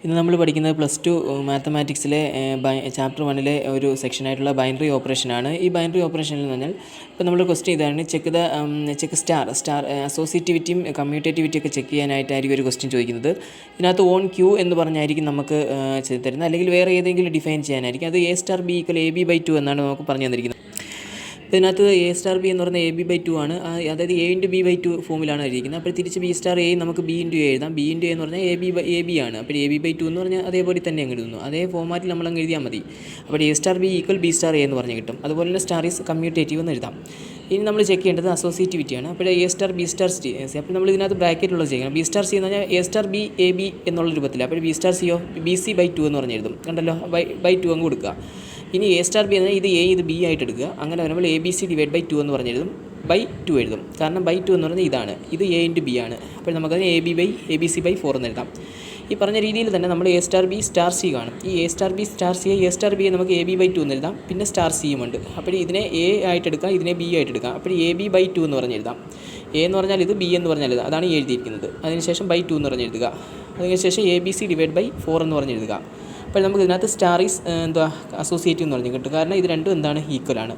ഇന്ന് നമ്മൾ പഠിക്കുന്നത് +2 മാത്തമാറ്റിക്സിലെ ചാപ്റ്റർ 1 ഒരു സെക്ഷനായിട്ടുള്ള ബൈനറി ഓപ്പറേഷനാണ്. ഈ ബൈനറി ഓപ്പറേഷനിൽ എന്ന് പറഞ്ഞാൽ ഇപ്പോൾ നമ്മൾ ക്വസ്റ്റ്യൻ ഇതാണ്, ചെക്ക് സ്റ്റാർ അസോസിയേറ്റിവിറ്റിയും കമ്മ്യൂട്ടേറ്റിവിറ്റി ഒക്കെ ചെക്ക് ചെയ്യാനായിട്ടായിരിക്കും ഒരു ക്വസ്റ്റ്യൻ ചോദിക്കുന്നത്. ഇതിനകത്ത് ഓൺ ക്യൂ എന്ന് പറഞ്ഞായിരിക്കും നമുക്ക് തരുന്നത്, അല്ലെങ്കിൽ വേറെ ഏതെങ്കിലും ഡിഫൈൻ ചെയ്യാനായിരിക്കും. അത് A*B = AB/2 എന്നാണ് നമുക്ക് പറഞ്ഞു തന്നിരിക്കുന്നത്. ഇതിനകത്ത് A*B എന്ന് പറയുന്നത് AB/2 ആണ്, അതായത് A*B/2 ഫോമിലാണ് എഴുതിയിരിക്കുന്നത്. അപ്പോൾ തിരിച്ച് B*A നമുക്ക് B × A എഴുതാം. B × A എന്ന് പറഞ്ഞാൽ AB ആണ്. അപ്പോൾ AB/2 എന്ന് പറഞ്ഞാൽ അതേപോലെ തന്നെ അങ്ങ് എഴുതുന്നു. അതേ ഫോമാറ്റിൽ നമ്മൾ അങ്ങ് എഴുതിയാൽ മതി. അപ്പോൾ A*B = B*A എന്ന് പറഞ്ഞ് കിട്ടും. അതുപോലെ തന്നെ സ്റ്റാർ ഈസ് കമ്മ്യൂട്ടേറ്റീവ് എന്ന് എഴുതാം. ഇനി നമ്മൾ ചെക്ക് ചെയ്യേണ്ടത് അസോസിയേറ്റിവിറ്റിയാണ്. അപ്പോൾ A*B*C. അപ്പോൾ നമ്മൾ ഇതിനകത്ത് ബ്രാക്കറ്റുള്ളത് ചെയ്യണം. B*C എന്ന് പറഞ്ഞാൽ A*B AB എന്നുള്ള രൂപത്തിൽ. അപ്പോൾ B*C BC/2 എന്ന് പറഞ്ഞ് എഴുതും. കണ്ടല്ലോ, by2 അങ്ങ് കൊടുക്കുക. ഇനി A*B എന്നാൽ ഇത് A ഇത് B ആയിട്ട് എടുക്കുക. അങ്ങനെ വരുമ്പോൾ ABC/2 എന്ന് പറഞ്ഞെഴുതും, by2 എഴുതും. കാരണം by2 എന്ന് പറയുന്നത് ഇതാണ്, ഇത് A × B ആണ്. അപ്പോൾ നമുക്കത് ABC/4 എന്ന് എഴുതാം. ഈ പറഞ്ഞ രീതിയിൽ തന്നെ നമ്മൾ A*B*C കാണും. ഈ A*B*C നമുക്ക് AB/2 എന്ന് എഴുതാം. പിന്നെ C ഉണ്ട്. അപ്പോൾ ഇതിനെ A ആയിട്ട് എടുക്കാം, ഇതിനെ B ആയിട്ട് എടുക്കാം. അപ്പോൾ AB/2 എന്ന് പറഞ്ഞ് എഴുതാം. A എന്ന് പറഞ്ഞാൽ ഇത്, B എന്ന് പറഞ്ഞാൽ ഇത്, അതാണ് എഴുതിയിരിക്കുന്നത്. അതിനുശേഷം by2 എന്ന് പറഞ്ഞ് എഴുതുക. അതിനുശേഷം ABC/4 എന്ന് പറഞ്ഞ് എഴുതുക. അപ്പോൾ നമുക്ക് ഇതിനകത്ത് സ്റ്റാർ ഈസ് അസോസിയേറ്റീവ് എന്ന് പറഞ്ഞ് കിട്ടും. കാരണം ഇത് രണ്ടും എന്താണ്, ഈക്വലാണ്.